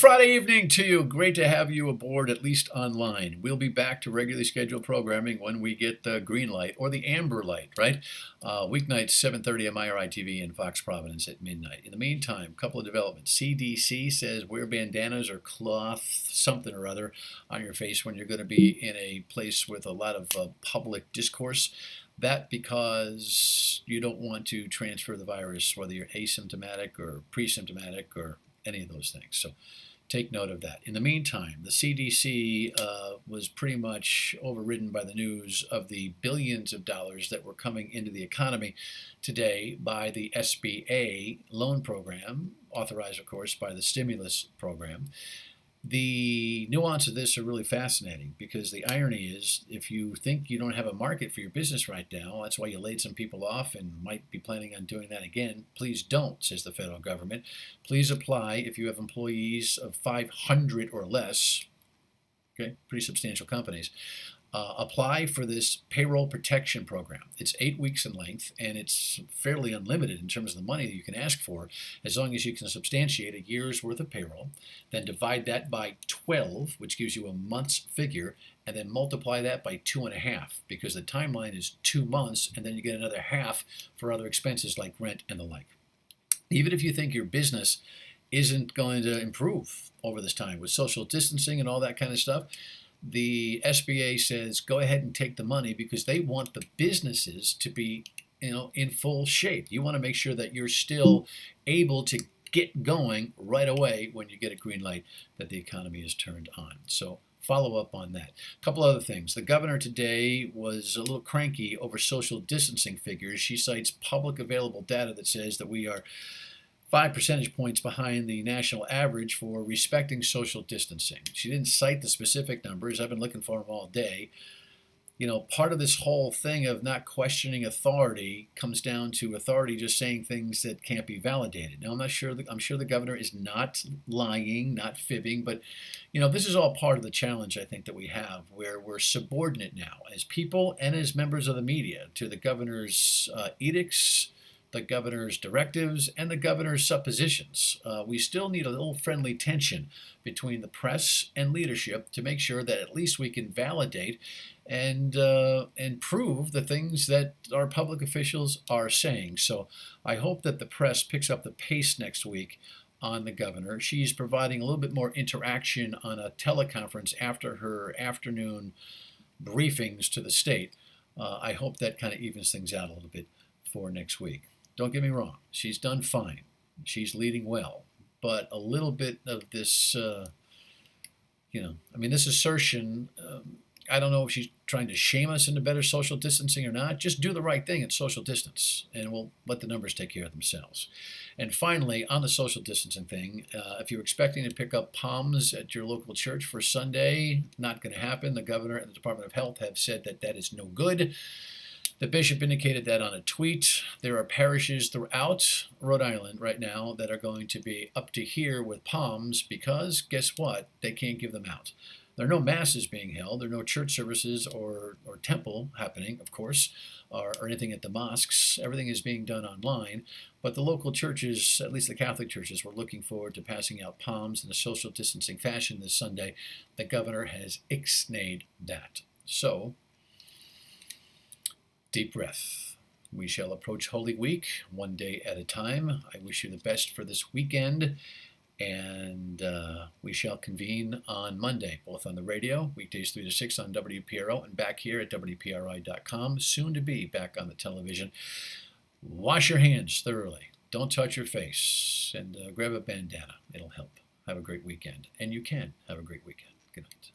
Friday evening to you. Great to have you aboard, at least online. We'll be back to regularly scheduled programming when we get the green light or the amber light, right? Weeknights, 7:30 on MyRI TV and Fox Providence at midnight. In the meantime, a couple of developments. CDC says wear bandanas or cloth, something or other, on your face when you're going to be in a place with a lot of public discourse. That because you don't want to transfer the virus, whether you're asymptomatic or pre-symptomatic or any of those things. So take note of that. In the meantime, the CDC was pretty much overridden by the news of the billions of dollars that were coming into the economy today by the SBA loan program, authorized, of course, by the stimulus program. The nuance of this are really fascinating because the irony is if you think you don't have a market for your business right now, that's why you laid some people off and might be planning on doing that again. Please don't, says the federal government. Please apply if you have employees of 500 or less, okay, pretty substantial companies. Apply for this payroll protection program. It's 8 weeks in length, and it's fairly unlimited in terms of the money that you can ask for, as long as you can substantiate a year's worth of payroll, then divide that by 12, which gives you a month's figure, and then multiply that by 2.5, because the timeline is 2 months, and then you get another half for other expenses like rent and the like. Even if you think your business isn't going to improve over this time with social distancing and all that kind of stuff, the SBA says go ahead and take the money because they want the businesses to be, in full shape. You want to make sure that you're still able to get going right away when you get a green light that the economy is turned on. So follow up on that. A couple other things. The governor today was a little cranky over social distancing figures. She cites public available data that says that we are 5 percentage points behind the national average for respecting social distancing. She didn't cite the specific numbers. I've been looking for them all day. Part of this whole thing of not questioning authority comes down to authority just saying things that can't be validated. Now, I'm sure the governor is not lying, not fibbing, but this is all part of the challenge I think that we have, where we're subordinate now as people and as members of the media to the governor's edicts, the governor's directives, and the governor's suppositions. We still need a little friendly tension between the press and leadership to make sure that at least we can validate and prove the things that our public officials are saying. So I hope that the press picks up the pace next week on the governor. She's providing a little bit more interaction on a teleconference after her afternoon briefings to the state. I hope that kind of evens things out a little bit for next week. Don't get me wrong, she's done fine. She's leading well. But a little bit of this, this assertion, I don't know if she's trying to shame us into better social distancing or not. Just do the right thing and social distance, and we'll let the numbers take care of themselves. And finally, on the social distancing thing, if you're expecting to pick up palms at your local church for Sunday, not going to happen. The governor and the Department of Health have said that that is no good. The bishop indicated that on a tweet. There are parishes throughout Rhode Island right now that are going to be up to here with palms because, guess what? They can't give them out. There are no masses being held. There are no church services or temple happening, of course, or anything at the mosques. Everything is being done online. But the local churches, at least the Catholic churches, were looking forward to passing out palms in a social distancing fashion this Sunday. The governor has ixnayed that. So, deep breath. We shall approach Holy Week one day at a time. I wish you the best for this weekend, and we shall convene on Monday, both on the radio, weekdays 3 to 6 on WPRO, and back here at WPRI.com, soon to be back on the television. Wash your hands thoroughly. Don't touch your face, and grab a bandana. It'll help. Have a great weekend, and you can have a great weekend. Good night.